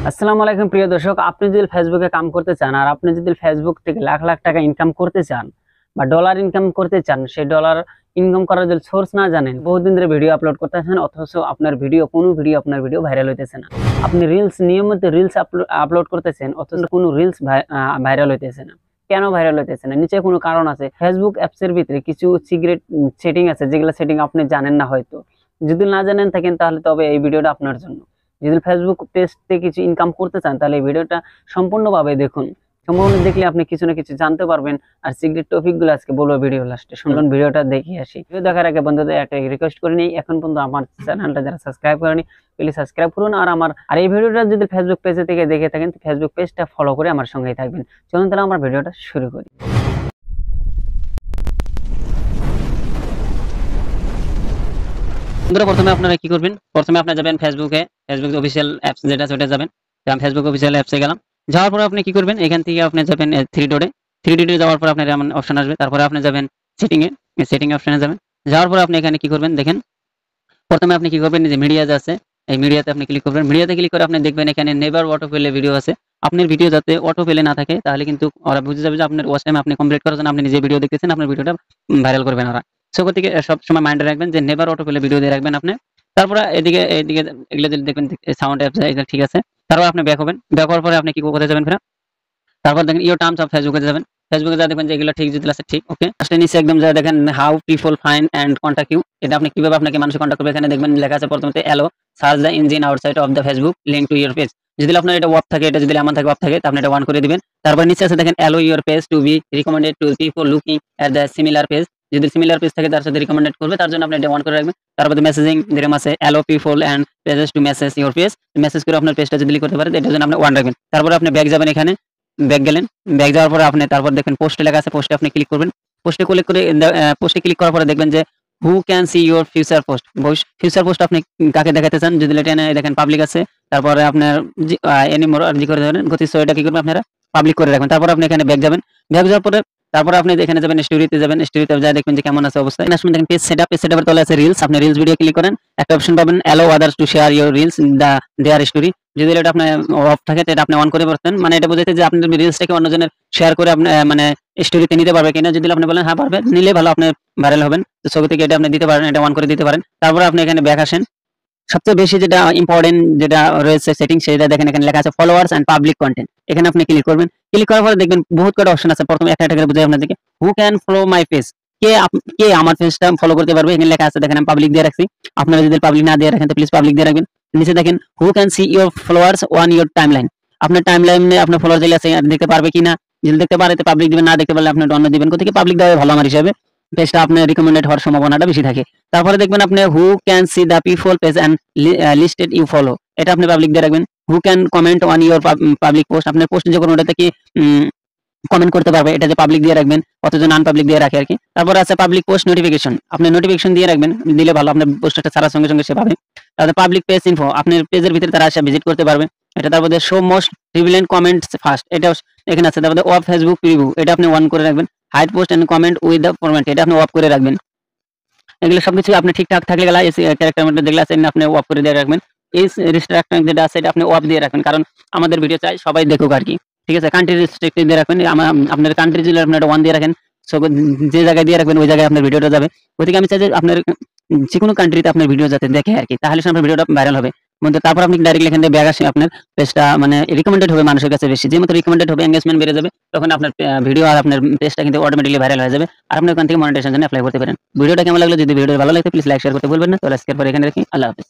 আসসালামু আলাইকুম প্রিয় দর্শক, আপনি যদি ফেসবুকে কাম করতে চান আর আপনি যদি ফেসবুক থেকে লাখ লাখ টাকা ইনকাম করতে চান বা ডলার ইনকাম করতে চান, সেই ডলার ইনকাম করার যদি সোর্স না জানেন, বহুদিন ধরে ভিডিও আপলোড করতেছেন অথচ আপনার ভিডিও ভাইরাল হইতেছে না। আপনি নিয়মিত রিলস আপলোড করতেছেন অথচ কোনো রিলস ভাইরাল হইতেছে না। কেন ভাইরাল হইতেছে না? নিচে কোনো কারণ আছে। ফেসবুক অ্যাপসের ভিতরে কিছু সিক্রেট সেটিং আছে, যেগুলো সেটিং আপনি জানেন না হয়তো। যদি না জানেন থাকেন তাহলে তবে এই ভিডিওটা আপনার জন্য। যদি ফেসবুক পেজ থেকে কিছু ইনকাম করতে চান তাহলে এই ভিডিওটা সম্পূর্ণভাবে দেখুন। সম্পূর্ণ দেখলে আপনি কিছু না কিছু জানতে পারবেন। আর সিক্রেট টপিক গুলো আজকে বলবো ভিডিও লাস্টে। শুনুন, ভিডিওটা দেখে আসি। ভিডিও দেখার আগে বন্ধুদের একটা রিকোয়েস্ট করে নিই, এখন পর্যন্ত আমার চ্যানেলটা যারা সাবস্ক্রাইব করেনি প্লিজ সাবস্ক্রাইব করুন। আর এই ভিডিওটা যদি ফেসবুক পেজ থেকে দেখে থাকেন ফেসবুক পেজটা ফলো করে আমার সঙ্গেই থাকবেন। চলুন তাহলে আমরা ভিডিওটা শুরু করি। বন্ধুরা, প্রথমে আপনারা কি করবেন, প্রথমে আপনারা যাবেন ফেসবুক অফিসিয়াল অ্যাপস যেটা সেটা যাবেন। আমি ফেসবুক অফিসিয়াল অ্যাপসে গেলাম। যাওয়ার পরে আপনি কি করবেন, এখান থেকে আপনি যাবেন থ্রি ডটে যাওয়ার পর আপনার এমন অপশন আসবে। তারপরে আপনি যাবেন সেটিং অপশনে যাবেন। যাওয়ার পরে আপনি এখানে কি করবেন দেখেন, প্রথমে আপনি কি করবেন, যে মিডিয়া আছে এই মিডিয়াতে আপনি ক্লিক করবেন। মিডিয়াতে ক্লিক করে আপনি দেখবেন এখানে নেভার অটো প্লে ভিডিও আছে। আপনার ভিডিও যাতে অটো প্লে না থাকে তাহলে কিন্তু ওরা বুঝে যাবে যে আপনার ওয়াচ টাইম আপনি কমপ্লিট করার জন্য আপনি নিজে ভিডিও দেখতেছেন, আপনার ভিডিওটা ভাইরাল করবেন ওরা। থেকে সব সময় মাইন্ডে রাখবেন যে নেভার অটো প্লে ভিডিও দিয়ে রাখবেন আপনি। তারপরে এদিকে এগুলো যদি দেখবেন সাউন্ড অ্যাপস এটা ঠিক আছে। তারপর আপনি ব্যাক হবেন। ব্যাক হওয়ার পরে আপনি কি করতে যাবেন ফেরা, তারপর দেখেন ইওর টার্মস অফ ফেসবুকে যাবেন। ফেসবুকে যা দেখবেন যে এগুলো ঠিক যদি আছে ঠিক ওকে। আসলে নিচে একদম যা দেখেন how people find and contact you, এটা আপনি কিভাবে আপনাকে মানুষ কন্টাক্ট করবে এখানে দেখবেন লেখা আছে প্রথমতে এলো search the engine outside of the Facebook link to your page. যদি আপনার এটা অফ থাকে, এটা যদি এমন থাকে অফ থাকে তাহলে এটা অন করে দিবেন। তারপর নিচে আছে দেখেন allow your page to be recommended to people looking at the similar page. যদি সিমিলার পেজ থাকে তার সাথে রিকমেন্ডেড করবে, তার জন্য আপনি এটা অন করে রাখবেন। তারপর মেসেজিং যেরকম আছে allow people and pages to message your page, message করে আপনার পেজটা যদি করতে পারে এটার জন্য আপনি অন রাখবেন। তারপর আপনি ব্যাক যাবেন, এখানে ব্যাক গেলেন। ব্যাক যাওয়ার পরে আপনি তারপর দেখেন পোস্টে লেখা আছে, পোস্টে আপনি ক্লিক করবেন। পোস্টে ক্লিক করার পরে দেখবেন যে হু can see your future post. Future post আপনি কাকে দেখাতে চান, যদি এটা দেখেন পাবলিক আছে। তারপরে আপনার এনিমোর আর জি করে দেবেন গতি, সো এটা কি করবেন আপনারা পাবলিক করে রাখবেন। তারপর আপনি এখানে ব্যাক যাবেন। ব্যাক যাওয়ার পরে তারপর আপনি এখানে যাবেন স্টোরিতে যাবেন। স্টোরিতে যা দেখবেন যে কেমন আছে অবস্থা। আসলে দেখেন পেজ সেটআপের তলে আছে রিলস। আপনি রিলস ভিডিও ক্লিক করেন, একটা অপশন পাবেন allow others to share your reels their story. যদি এটা আপনার অফ থাকে এটা আপনি অন করে পারতেন, মানে এটা বোঝাতে যে আপনার রিলসটাকে অন্যজনের শেয়ার করে আপনি মানে স্টোরিতে নিতে পারবে কিনা। যদি আপনি বলেন হ্যাঁ পারবে, নিলে ভালো, আপনি ভাইরাল হবেন। তো ছবি থেকে এটা আপনি দিতে পারেন, এটা অন করে দিতে পারেন। তারপর আপনি এখানে ব্যাক আসেন। সবচেয়ে বেশি যেটা ইম্পর্টেন্ট যেটা রয়েছে সেটিং, সেটা দেখেন এখানে লেখা আছে ফলোয়ার্স এন্ড পাবলিক কন্টেন্ট। এখানে আপনি ক্লিক করবেন। ক্লিক করার পরে দেখবেন বহুত কটা অপশন আছে। প্রথমে একটা একটা করে বুঝাই আপনাদেরকে। Who can follow my page, কে আমার পেজটা ফলো করতে পারবে। এখানে লেখা আছে দেখেন আমি পাবলিক দিয়ে রাখছি। আপনারা যদি পাবলিক না দিয়ে রাখেন তো প্লিজ পাবলিক দিয়ে রাখবেন। নিচে দেখেন হু can see your followers on your timeline, আপনার টাইমলাইনে আপনার ফলোয়ার যেগুলো আছে দেখতে পারবে কিনা। যদি দেখতে পারে তো পাবলিক দিবেন, না দেখতে পারলে আপনি অন্য দিবেন। কোথেকে পাবলিক দেওয়া ভালো আমার হিসাবে, পেজটা আপনার রিকমেন্ডেড হওয়ার সম্ভাবনাটা বেশি থাকে। তারপরে দেখবেন আপনি who can see the people page and listed you follow, এটা আপনি পাবলিক দিয়ে রাখবেন। Who can comment on your public post, আপনার পোস্ট যখন ওটা থেকে কমেন্ট করতে পারবে, এটা যে পাবলিক দিয়ে রাখবেন, অথচ নন পাবলিক দিয়ে রাখে আর কি। তারপর আছে পাবলিক পোস্ট নোটিফিকেশন, আপনি নোটিফিকেশন দিয়ে রাখবেন, দিলে ভালো, আপনার পোস্টটা ছাড়ার সঙ্গে সঙ্গে সে পাবে। তারপর পাবলিক পেজ ইনফো, আপনার পেজের ভিতরে তারা আসে ভিজিট করতে পারবে এটা। তারপর শো মোস্ট রিভিলেন্ট কমেন্টস ফার্স্ট, এটা এখানে আছে। তারপর অফ ফেসবুক প্রিভিউ, এটা আপনি অন করে রাখবেন। Hide post and comment with the format, এটা আপনি অফ করে রাখবেন। এগুলো সবকিছু আপনি ঠিকঠাক থাকলে গেলা ক্যারেক্টার মধ্যে দেখলে আছে আপনি অফ করে দিয়ে রাখবেন। এই রেস্ট্রিকশন যেটা আছে এটা আপনি অফ দিয়ে রাখবেন, কারণ আমাদের ভিডিও চাই সবাই দেখুক আর কি। ঠিক আছে, কান্ট্রি রেস্ট্রিক্টেড দিয়ে রাখবেন। আপনার কান্ট্রি যদি আপনি এটা ওয়ান দিয়ে রাখেন, সো যে জায়গায় দিয়ে রাখবেন ওই জায়গায় আপনার ভিডিওটা যাবে। ওইদিকে আমি চাই যে আপনার যে কোনো কান্ট্রিতে আপনার ভিডিও যাতে দেখে আর কি, তাহলে আপনার ভিডিওটা ভাইরাল হবে। তারপর আপনি ডাইরেক্টলি এখান থেকে ব্যাগ আসে, আপনার পেজটা মানে রিকমেন্ডেড হবে মানুষের কাছে বেশি। যে মতো রিকমেন্ডেড হবে এঙ্গেজমেন্ট বেড়ে যাবে, তখন আপনার ভিডিও আর আপনার পেজটা কিন্তু অটোমেটিক্যালি ভাইরাল হয়ে যাবে। আর আপনি ওখান থেকে মনিটাইজেশন জন্য অ্যাপ্লাই করতে পারেন। ভিডিওটা কেমন লাগলো, যদি ভিডিও ভালো লাগে প্লিজ লাইক শেয়ার করতে ভুলবেন না। তো আজকের পর এখানে রাখি, আল্লাহ হাফেজ।